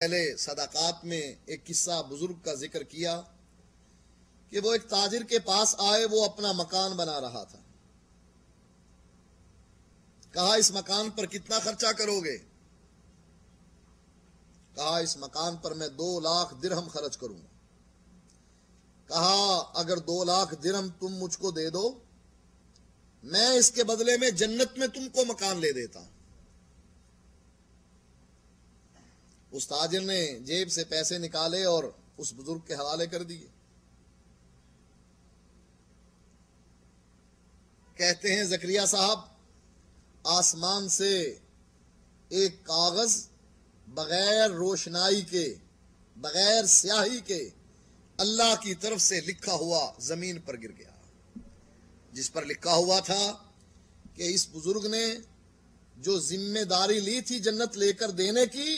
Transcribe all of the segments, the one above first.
پہلے صدقات میں ایک قصہ بزرگ کا ذکر کیا کہ وہ ایک تاجر کے پاس آئے، وہ اپنا مکان بنا رہا تھا۔ کہا اس مکان پر کتنا خرچہ کرو گے؟ کہا اس مکان پر میں 2 لاکھ درہم خرچ کروں گا۔ کہا اگر 2 لاکھ درہم تم مجھ کو دے دو، میں اس کے بدلے میں جنت میں تم کو مکان لے دیتا ہوں۔ اس تاجر نے جیب سے پیسے نکالے اور اس بزرگ کے حوالے کر دیے۔ کہتے ہیں زکریا صاحب آسمان سے ایک کاغذ بغیر روشنائی کے، بغیر سیاہی کے اللہ کی طرف سے لکھا ہوا زمین پر گر گیا، جس پر لکھا ہوا تھا کہ اس بزرگ نے جو ذمہ داری لی تھی جنت لے کر دینے کی،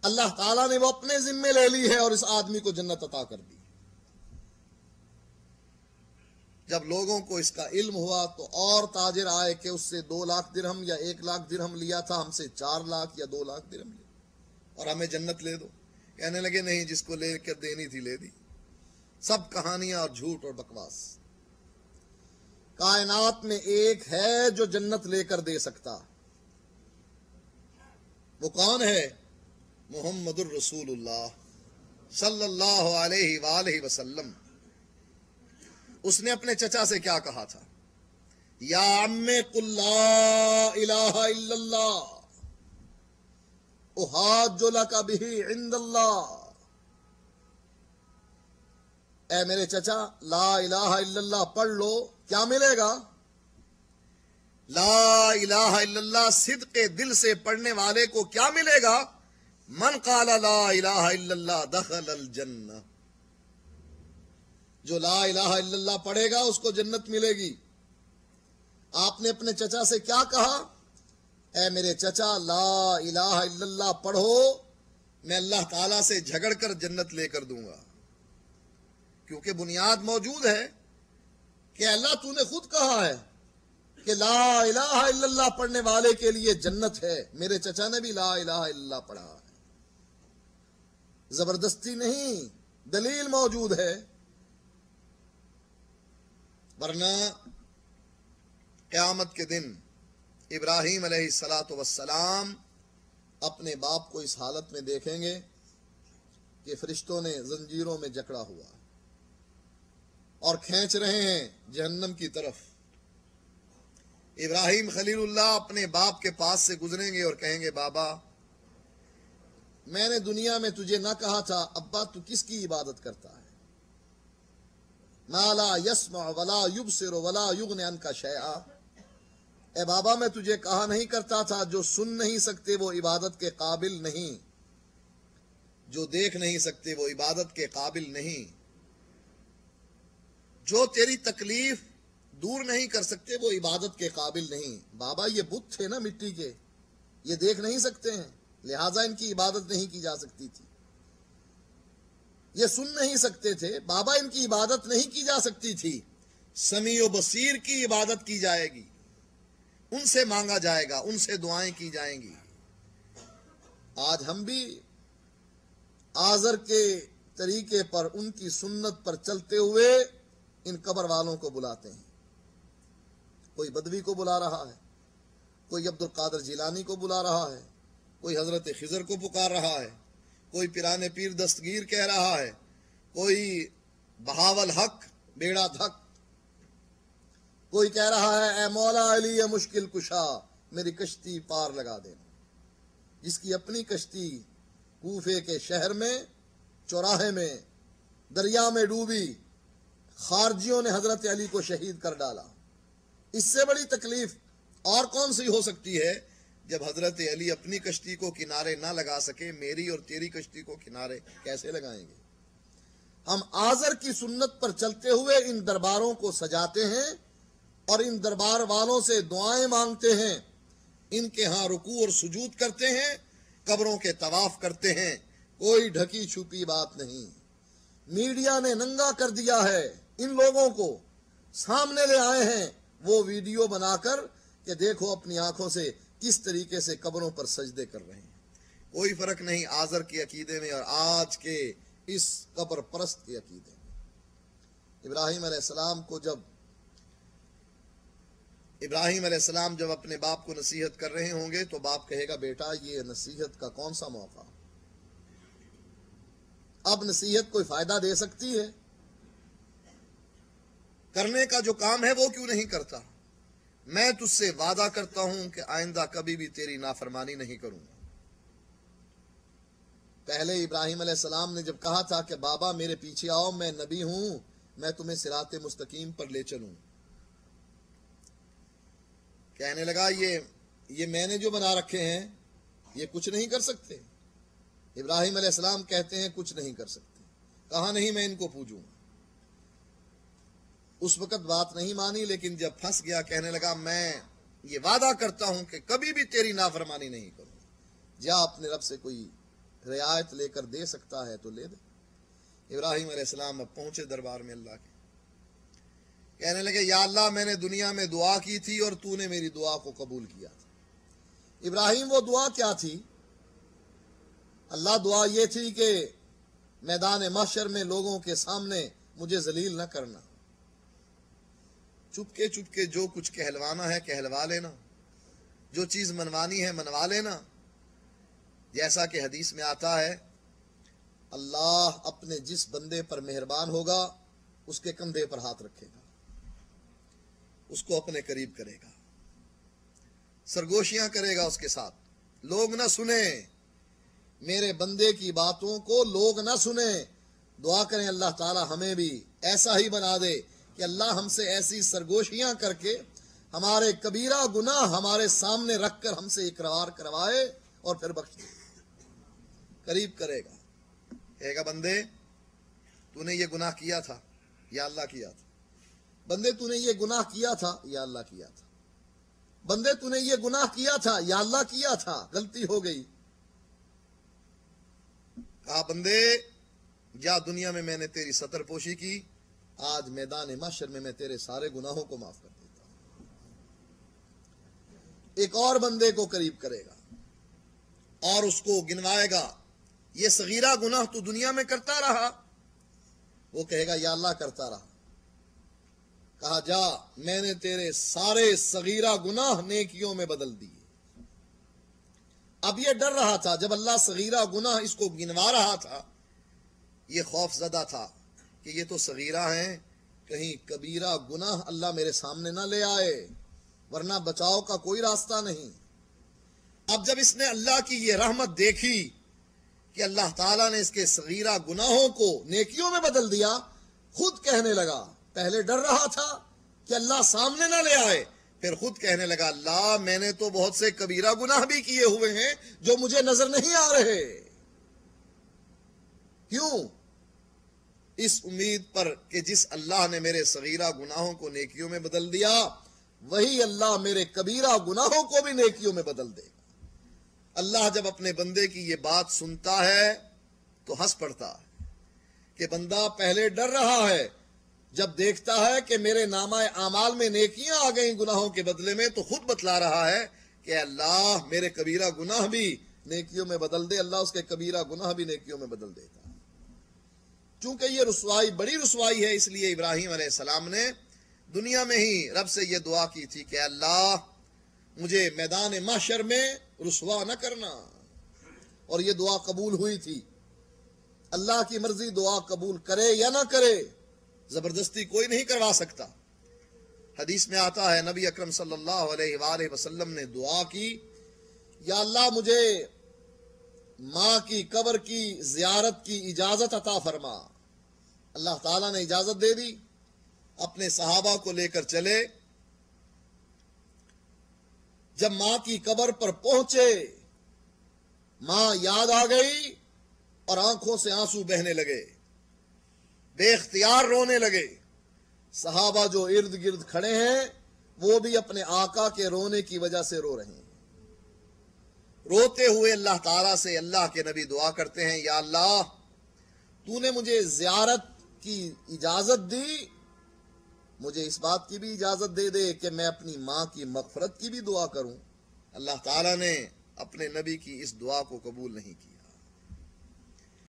اللہ تعالیٰ نے وہ اپنے ذمے لے لی ہے اور اس آدمی کو جنت عطا کر دی۔ جب لوگوں کو اس کا علم ہوا تو اور تاجر آئے کہ اس سے 2 لاکھ درہم یا 1 لاکھ درہم لیا تھا، ہم سے 4 لاکھ یا 2 لاکھ درہم لیا اور ہمیں جنت لے دو۔ کہنے لگے نہیں، جس کو لے کر دینی تھی لے دی۔ سب کہانیاں اور جھوٹ اور بکواس۔ کائنات میں ایک ہے جو جنت لے کر دے سکتا، وہ کون ہے؟ محمد الرسول اللہ صلی اللہ علیہ وآلہ وسلم۔ اس نے اپنے چچا سے کیا کہا تھا؟ یا عم قل لا الہ الا اللہ احاج لک بہ عند اللہ۔ اے میرے چچا، لا الہ الا اللہ پڑھ لو، کیا ملے گا؟ لا الہ الا اللہ صدق دل سے پڑھنے والے کو کیا ملے گا؟ من قال لا الہ الا اللہ دخل الجنہ۔ جو لا الہ الا اللہ پڑھے گا اس کو جنت ملے گی۔ آپ نے اپنے چچا سے کیا کہا؟ اے میرے چچا، لا الہ الا اللہ پڑھو، میں اللہ تعالیٰ سے جھگڑ کر جنت لے کر دوں گا۔ کیونکہ بنیاد موجود ہے کہ اللہ تو نے خود کہا ہے کہ لا الہ الا اللہ پڑھنے والے کے لیے جنت ہے۔ میرے چچا نے بھی لا الہ الا اللہ پڑھا ہے، زبردستی نہیں، دلیل موجود ہے۔ ورنہ قیامت کے دن ابراہیم علیہ السلام اپنے باپ کو اس حالت میں دیکھیں گے کہ فرشتوں نے زنجیروں میں جکڑا ہوا اور کھینچ رہے ہیں جہنم کی طرف۔ ابراہیم خلیل اللہ اپنے باپ کے پاس سے گزریں گے اور کہیں گے بابا، میں نے دنیا میں تجھے نہ کہا تھا ابا تو کس کی عبادت کرتا ہے؟ ما لا یسمع ولا یبصر ولا یغنی عنک شیئا۔ اے بابا، میں تجھے کہا نہیں کرتا تھا جو سن نہیں سکتے وہ عبادت کے قابل نہیں، جو دیکھ نہیں سکتے وہ عبادت کے قابل نہیں، جو تیری تکلیف دور نہیں کر سکتے وہ عبادت کے قابل نہیں۔ بابا یہ بت تھے نا مٹی کے، یہ دیکھ نہیں سکتے ہیں، لہٰذا ان کی عبادت نہیں کی جا سکتی تھی۔ یہ سن نہیں سکتے تھے، بابا ان کی عبادت نہیں کی جا سکتی تھی۔ سمیع و بصیر کی عبادت کی جائے گی، ان سے مانگا جائے گا، ان سے دعائیں کی جائیں گی۔ آج ہم بھی آزر کے طریقے پر، ان کی سنت پر چلتے ہوئے ان قبر والوں کو بلاتے ہیں۔ کوئی بدوی کو بلا رہا ہے، کوئی عبد القادر جیلانی کو بلا رہا ہے، کوئی حضرت خضر کو پکار رہا ہے، کوئی پیران پیر دستگیر کہہ رہا ہے، کوئی بہاول حق بیڑا دھک، کوئی کہہ رہا ہے اے مولا علی اے مشکل کشا میری کشتی پار لگا دینا۔ جس کی اپنی کشتی کوفے کے شہر میں چوراہے میں دریا میں ڈوبی، خارجیوں نے حضرت علی کو شہید کر ڈالا، اس سے بڑی تکلیف اور کون سی ہو سکتی ہے؟ جب حضرت علی اپنی کشتی کو کنارے نہ لگا سکے، میری اور تیری کشتی کو کنارے کیسے لگائیں گے؟ ہم آزر کی سنت پر چلتے ہوئے ان درباروں کو سجاتے ہیں اور ان دربار والوں سے دعائیں مانگتے ہیں، ان کے ہاں رکوع اور سجود کرتے ہیں، قبروں کے طواف کرتے ہیں۔ کوئی ڈھکی چھپی بات نہیں۔ میڈیا نے ننگا کر دیا ہے، ان لوگوں کو سامنے لے آئے ہیں وہ ویڈیو بنا کر کہ دیکھو اپنی آنکھوں سے کس طریقے سے قبروں پر سجدے کر رہے ہیں۔ कोई फर्क नहीं आज़र के अकीदे में और आज के इस कब्र परस्त के अकीदे में। इब्राहीम अलैहिस्सलाम जब अपने बाप को नसीहत कर रहे होंगे तो बाप कहेगा, बेटा ये नसीहत का कौन सा मौका, अब नसीहत कोई फायदा दे सकती है? करने का जो काम है वो क्यों नहीं करता? मैं तुझसे वादा करता हूं कि आइंदा कभी भी तेरी नाफरमानी नहीं करूंगा। पहले इब्राहीम अलैहिस्सलाम ने जब कहा था कि बाबा मेरे पीछे आओ, मैं नबी हूं, मैं तुम्हें सिराते मुस्तकीम पर ले चलूं, कहने लगा ये मैंने जो बना रखे हैं ये कुछ नहीं कर सकते। इब्राहीम अलैहिस्सलाम कहते हैं कुछ नहीं कर सकते। कहा नहीं मैं इनको पूजूंगा। उस वक्त बात नहीं मानी, लेकिन जब फंस गया कहने लगा मैं ये वादा करता हूं कि कभी भी तेरी नाफरमानी नहीं करूंगा। जा अपने रब से कोई रियायत लेकर दे सकता है तो ले दे। इब्राहीम अलैहिस्सलाम अब पहुंचे दरबार में अल्लाह के, कहने लगे या अल्लाह मैंने दुनिया में दुआ की थी और तूने मेरी दुआ को कबूल किया था। इब्राहीम वो दुआ क्या थी? अल्लाह दुआ ये थी कि मैदान महशर में लोगों के सामने मुझे जलील न करना, चुपके चुपके जो कुछ कहलवाना है कहलवा लेना, जो चीज मनवानी है मनवा लेना। जैसा कि हदीस में आता है, अल्लाह अपने जिस बंदे पर मेहरबान होगा उसके कंधे पर हाथ रखेगा, उसको अपने करीब करेगा, सरगोशियां करेगा उसके साथ। लोग ना सुने मेरे बंदे की बातों को, लोग ना सुने। दुआ करें अल्लाह ताला हमें भी ऐसा ही बना दे कि अल्लाह हमसे ऐसी सरगोशियां करके हमारे कबीरा गुनाह हमारे सामने रखकर हमसे इकरार करवाए और फिर बख्श दे, करीब करेगा। कहेगा बंदे तूने ये गुनाह किया था या अल्लाह किया था, बंदे तूने ये गुनाह किया था या अल्लाह किया था, बंदे तूने ये गुनाह किया था या अल्लाह किया था, गलती हो गई। कहा बंदे या दुनिया में मैंने तेरी सतर पोशी की, आज मैदान महशर में मैं तेरे सारे गुनाहों को माफ कर देता हूं। एक और बंदे को करीब करेगा और उसको गिनवाएगा, ये सगीरा गुनाह तू दुनिया में करता रहा, वो कहेगा या अल्लाह करता रहा। कहा जा मैंने तेरे सारे सगीरा गुनाह नेकियों में बदल दिए। अब ये डर रहा था जब अल्लाह सगीरा गुनाह इसको गिनवा रहा था, ये खौफ ज़दा था कि ये तो सगीरा हैं, कहीं कबीरा गुनाह अल्लाह मेरे सामने ना ले आए, वरना बचाव का कोई रास्ता नहीं। अब जब इसने अल्लाह की ये रहमत देखी कि अल्लाह ताला ने इसके सगीरा गुनाहों को नेकियों में बदल दिया, खुद कहने लगा, पहले डर रहा था कि अल्लाह सामने ना ले आए, फिर खुद कहने लगा अल्लाह मैंने तो बहुत से कबीरा गुनाह भी किए हुए हैं जो मुझे नजर नहीं आ रहे। क्यों? इस उम्मीद पर कि जिस अल्लाह ने मेरे सगीरा गुनाहों को नेकियों में बदल दिया, वही अल्लाह मेरे कबीरा गुनाहों को भी नेकियों में बदल देगा। अल्लाह जब अपने बंदे की ये बात सुनता है तो हंस पड़ता है कि बंदा पहले डर रहा है, जब देखता है कि मेरे नामाए आमाल में नेकियां आ गई गुनाहों के बदले में, तो खुद बतला रहा है कि अल्लाह मेरे कबीरा गुनाह भी नेकियों में बदल दे। अल्लाह उसके कबीरा गुनाह भी नेकियों में बदल देता है। चूंकि ये रुसवाई बड़ी रुसवाई है, इसलिए इब्राहीम अलैहिस्सलाम ने दुनिया में ही रब से ये दुआ की थी कि अल्लाह मुझे मैदान महशर में रुसवा न करना, और ये दुआ कबूल हुई थी। अल्लाह की मर्जी दुआ कबूल करे या ना करे, जबरदस्ती कोई नहीं करवा सकता। हदीस में आता है नबी अकरम सल्लल्लाहु अलैहि वसल्लम ने दुआ की, या अल्लाह मुझे माँ की कब्र की जियारत की इजाजत अता फरमा। अल्लाह ताला ने इजाजत दे दी, अपने सहाबा को लेकर चले। जब माँ की कब्र पर पहुंचे, माँ याद आ गई और आंखों से आंसू बहने लगे, बेख्तियार रोने लगे। सहाबा जो इर्द गिर्द खड़े हैं वो भी अपने आका के रोने की वजह से रो रहे हैं। रोते हुए अल्लाह ताला से अल्लाह के नबी दुआ करते हैं, या अल्लाह तूने मुझे जियारत की इजाजत दी, मुझे इस बात की भी इजाजत दे दे कि मैं अपनी माँ की मगफरत की भी दुआ करूं। अल्लाह ताला ने اپنے نبی کی اس دعا کو قبول نہیں کی۔